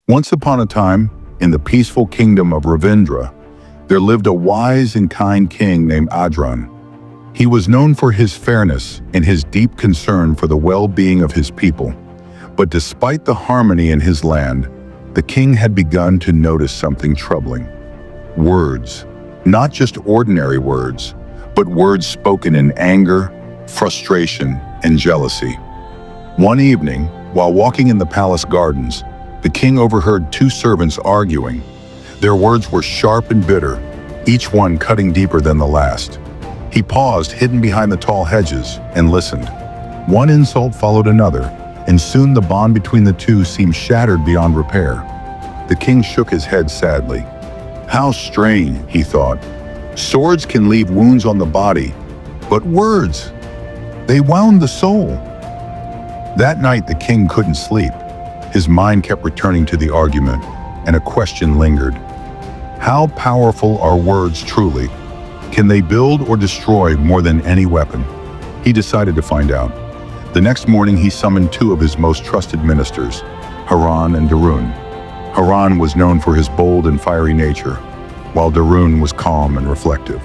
Once upon a time, in the peaceful kingdom of Ravindra, there lived a wise and kind king named Adran. He was known for his fairness and his deep concern for the well-being of his people. But despite the harmony in his land, the king had begun to notice something troubling. Words. Not just ordinary words, but words spoken in anger, frustration, and jealousy. One evening, while walking in the palace gardens, the king overheard two servants arguing. Their words were sharp and bitter, each one cutting deeper than the last. He paused, hidden behind the tall hedges, and listened. One insult followed another, and soon the bond between the two seemed shattered beyond repair. The king shook his head sadly. How strange, he thought. Swords can leave wounds on the body, but words, they wound the soul. That night the king couldn't sleep. His mind kept returning to the argument, and a question lingered. How powerful are words truly? Can they build or destroy more than any weapon? He decided to find out. The next morning he summoned two of his most trusted ministers, Haran and Darun. Haran was known for his bold and fiery nature, while Darun was calm and reflective.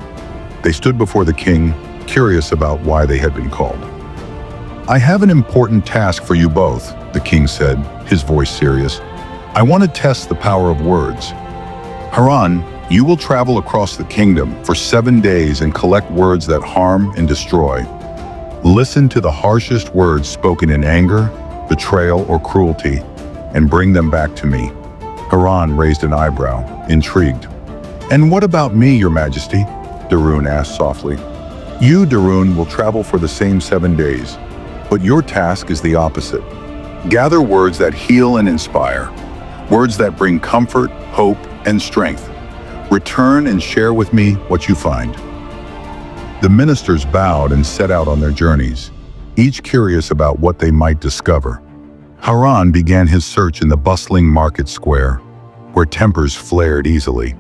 They stood before the king, curious about why they had been called. I have an important task for you both, the king said, his voice serious. I want to test the power of words. Haran, you will travel across the kingdom for 7 days and collect words that harm and destroy. Listen to the harshest words spoken in anger, betrayal, or cruelty, and bring them back to me. Haran raised an eyebrow, intrigued. And what about me, your majesty? Darun asked softly. You, Darun, will travel for the same 7 days, but your task is the opposite. Gather words that heal and inspire, words that bring comfort, hope, and strength. Return and share with me what you find. The ministers bowed and set out on their journeys, each curious about what they might discover. Haran began his search in the bustling market square, where tempers flared easily.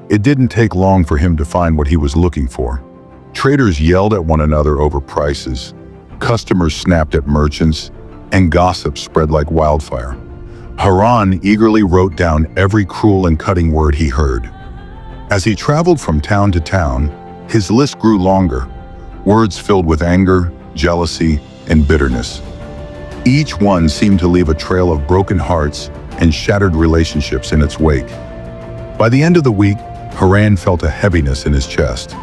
It didn't take long for him to find what he was looking for. Traders yelled at one another over prices, customers snapped at merchants, and gossip spread like wildfire. Haran eagerly wrote down every cruel and cutting word he heard. As he traveled from town to town, his list grew longer, words filled with anger, jealousy, and bitterness. Each one seemed to leave a trail of broken hearts and shattered relationships in its wake. By the end of the week, Haran felt a heaviness in his chest.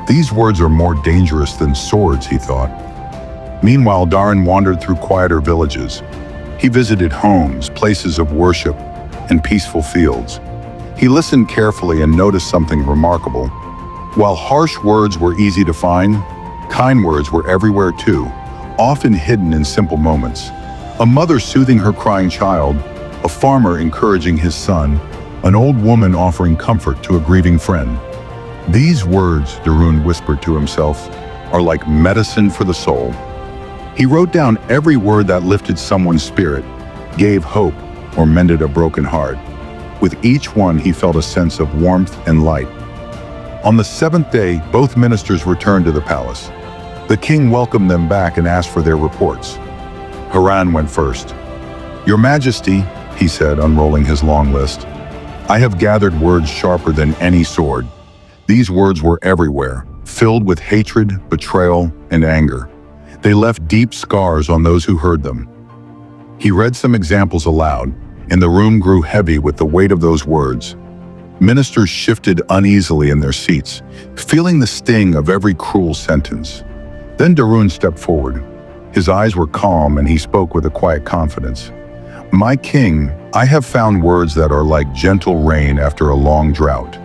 These words are more dangerous than swords, he thought. Meanwhile, Darun wandered through quieter villages. He visited homes, places of worship, and peaceful fields. He listened carefully and noticed something remarkable. While harsh words were easy to find, kind words were everywhere too, often hidden in simple moments. A mother soothing her crying child, a farmer encouraging his son, an old woman offering comfort to a grieving friend. These words, Darun whispered to himself, are like medicine for the soul. He wrote down every word that lifted someone's spirit, gave hope, or mended a broken heart. With each one, he felt a sense of warmth and light. On the 7th day, both ministers returned to the palace. The king welcomed them back and asked for their reports. Haran went first. Your Majesty, he said, unrolling his long list, I have gathered words sharper than any sword. These words were everywhere, filled with hatred, betrayal, and anger. They left deep scars on those who heard them. He read some examples aloud, and the room grew heavy with the weight of those words. Ministers shifted uneasily in their seats, feeling the sting of every cruel sentence. Then Darun stepped forward. His eyes were calm and he spoke with a quiet confidence. My king, I have found words that are like gentle rain after a long drought.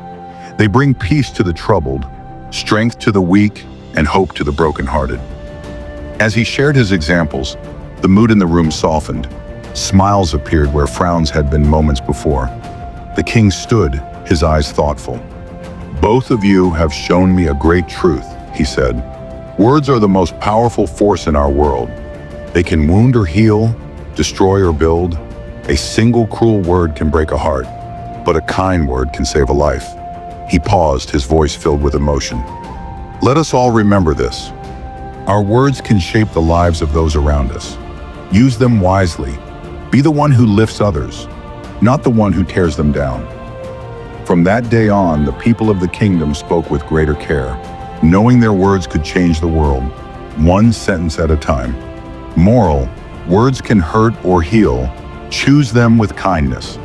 They bring peace to the troubled, strength to the weak, and hope to the brokenhearted. As he shared his examples, the mood in the room softened. Smiles appeared where frowns had been moments before. The king stood, his eyes thoughtful. Both of you have shown me a great truth, he said. Words are the most powerful force in our world. They can wound or heal, destroy or build. A single cruel word can break a heart, but a kind word can save a life. He paused, his voice filled with emotion. Let us all remember this. Our words can shape the lives of those around us. Use them wisely. Be the one who lifts others. not the one who tears them down. From that day on, the people of the kingdom spoke with greater care, knowing their words could change the world, one sentence at a time. Moral: words can hurt or heal. Choose them with kindness.